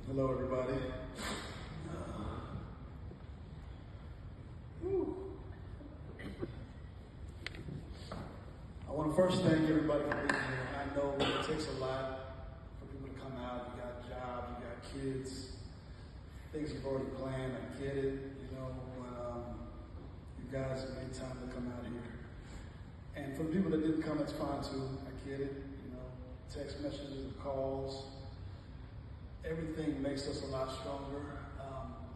Hello, everybody. I want to first thank everybody for being here. I know it takes a lot for people to come out. You got jobs, you got kids, things you've already planned. I get it, but you guys made time to come out here. And for the people that didn't come, it's fine too. I get it, text messages and calls. Everything makes us a lot stronger.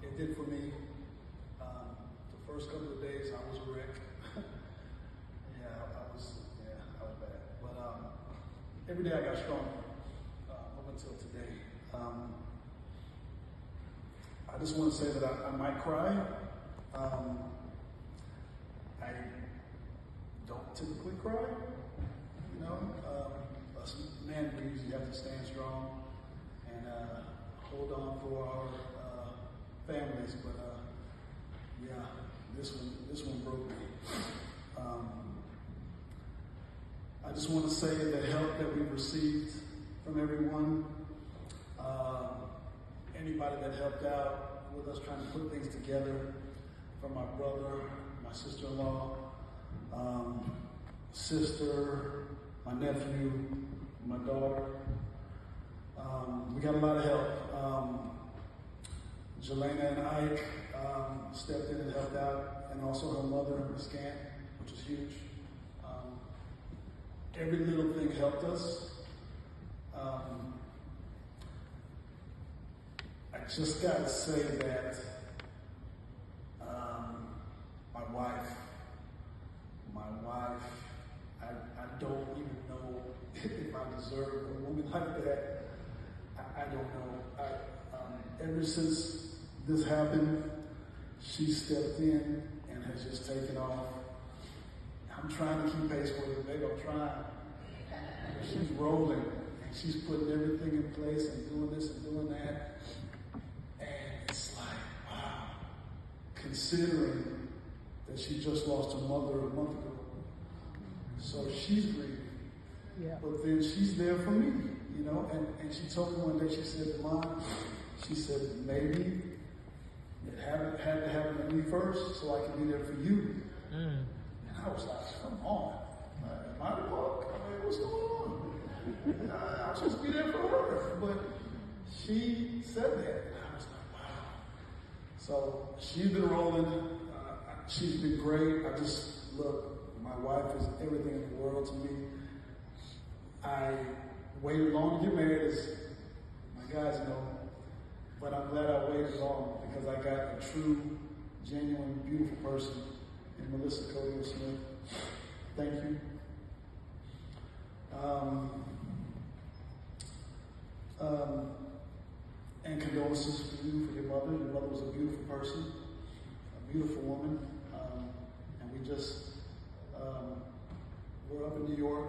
It did for me. The first couple of days, I was a wreck. I was bad. But every day I got stronger up until today. I just want to say that I might cry. I don't typically cry. Us men, we usually have to stand strong and hold on for our families, but this one broke me. I just want to say the help that we've received from everyone, anybody that helped out with us trying to put things together, from my brother, my sister-in-law, sister, my nephew, my daughter. We got a lot of help. Jelena and Ike stepped in and helped out, and also her mother, Miss Gant, which is huge. Every little thing helped us. I just got to say that my wife, I don't even know if I deserve a woman like that. I don't know. Ever since this happened, she stepped in and has just taken off. I'm trying to keep pace with her, baby. I'm trying. She's rolling, and she's putting everything in place and doing this and doing that. And it's like, wow. Considering that she just lost her mother a month ago. So she's grieving. Yeah. But then she's there for me, and she told me one day, she said, Mom, she said, maybe it had to happen to me first so I can be there for you. And I was like, come on. Am I the fuck? What's going on? I'm supposed to be there for her. But she said that. And I was like, wow. So she's been rolling. She's been great. Look, my wife is everything in the world to me. I waited long to get married, as my guys know, but I'm glad I waited long because I got a true, genuine, beautiful person in Melissa Cody Smith. Thank you. And condolences for you, for your mother. Your mother was a beautiful person, a beautiful woman, and we just were up in New York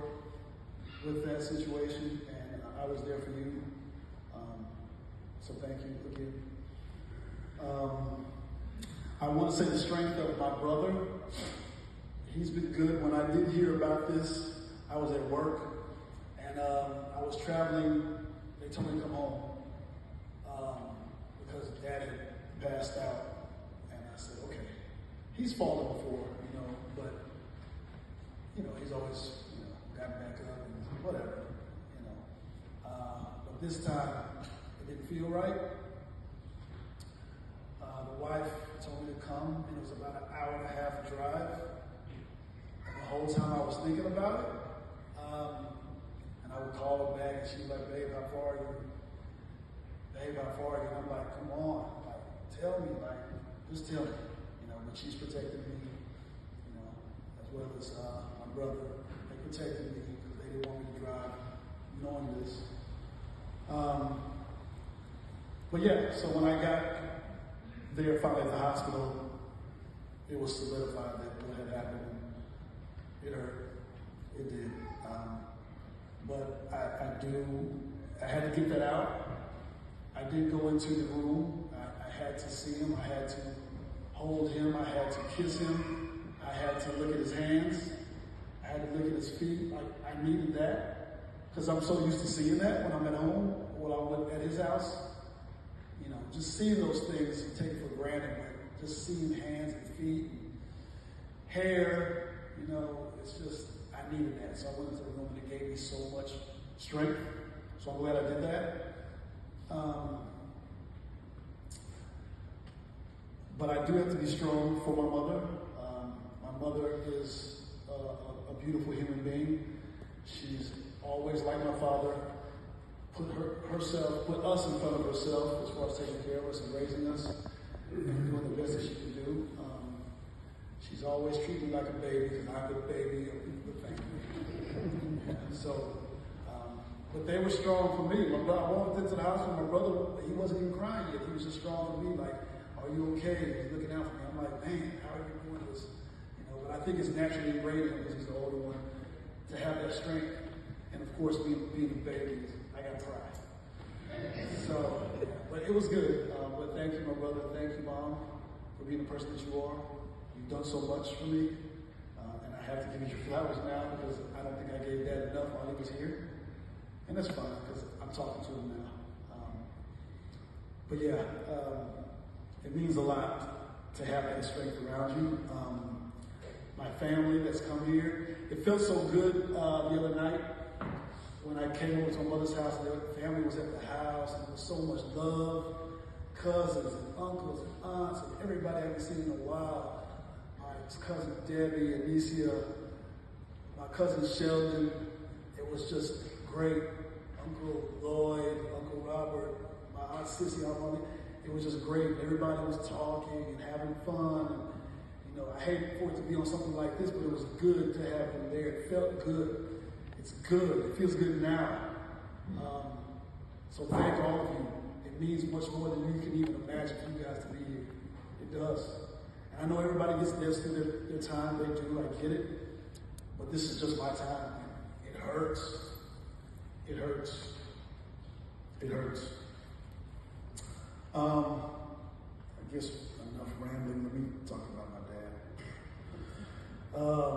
with that situation, and I was there for you. So thank you again. I want to say the strength of my brother. He's been good. When I did hear about this, I was at work, and I was traveling. They told me to come home because Dad had passed out, and I said, okay. He's fallen before, but he's always gotten back up and whatever, But this time, it didn't feel right. The wife told me to come, and it was about an hour and a half drive. And the whole time I was thinking about it, and I would call her back, and she was like, babe, how far are you? Babe, how far are you? And I'm like, come on, tell me, just tell me. But she's protecting me, as well as my brother. They protected me because they didn't want me to drive knowing this. But yeah, so when I got there finally at the hospital, it was solidified that what had happened. It hurt. It did. But I had to get that out. I did go into the room. I had to see him. I had to hold him. I had to kiss him. I had to look at his hands. I had to look at his feet. I needed that because I'm so used to seeing that when I'm at home, when I'm at his house. just seeing those things you take for granted, like just seeing hands and feet and hair, it's just, I needed that. So I went into the room and it gave me so much strength. So I'm glad I did that. But I do have to be strong for my mother. My mother is a beautiful human being. She's always, like my father, put us in front of herself as far as taking care of us and raising us and doing the best that she can do. She's always treated me like a baby because I'm the baby of the family. So, but they were strong for me. I walked into the house and my brother, he wasn't even crying yet. He was just strong for me, like, are you okay? He's looking out for me. I'm like, man, how are you doing this? But I think it's naturally ingrained because he's the older one to have that strength. And of course, being a baby, I got pride. So, but it was good. But thank you, my brother. Thank you, Mom, for being the person that you are. You've done so much for me. And I have to give you your flowers now because I don't think I gave Dad enough while he was here. And that's fine because I'm talking to him now. But yeah, it means a lot to have that strength around you. My family that's come here, it felt so good the other night when I came over to my mother's house. The family was at the house, and there was so much love. Cousins and uncles and aunts and everybody I haven't seen in a while. My cousin Debbie, Anicia, my cousin Sheldon. It was just great. Uncle Lloyd, Uncle Robert, my Aunt Sissy, it was just great. Everybody was talking and having fun. And, I hate for it to be on something like this, but it was good to have them there. It felt good. It's good. It feels good now. So thank all of you. It means much more than you can even imagine for you guys to be here. It does. And I know everybody gets this through their time. They do. I get it. But this is just my time. It hurts. It hurts. It hurts. I guess enough rambling. Let me talk about my dad.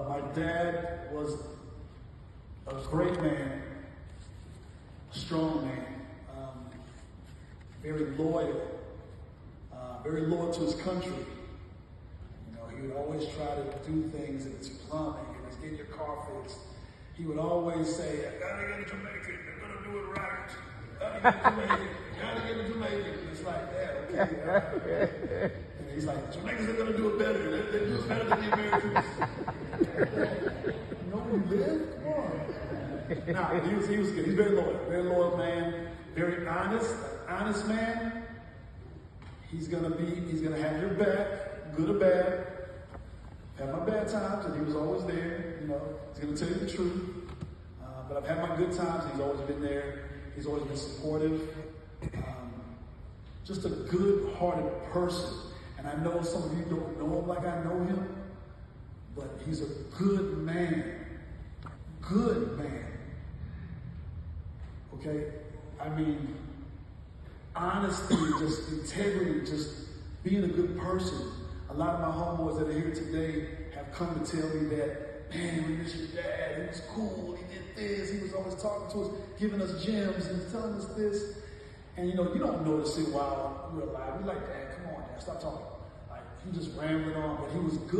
My dad was a great man, a strong man, very loyal to his country. He would always try to do things in his plumbing and his getting your car fixed. He would always say, I gotta get a Jamaican, they're gonna do it right. Gotta get a Jamaican. It's like that, okay. And he's like, Jamaicans are gonna do it better. They do it better than the Americans. You know where you live? Come on. Nah, he was good. He's very loyal man, very honest man. He's gonna have your back, good or bad. Had my bad times, and he was always there. He's gonna tell you the truth. But I've had my good times. He's always been there. He's always been supportive. Just a good-hearted person. And I know some of you don't know him like I know him, but he's a good man. Good man. Okay? I mean, honesty, just integrity, just being a good person. A lot of my homeboys that are here today have come to tell me that, man, we miss your dad. He was cool. He did this. He was always talking to us, giving us gems and telling us this. And you don't notice it while we're alive. We're like, Dad, come on, Dad, stop talking. Like, he just rambling on, but he was good.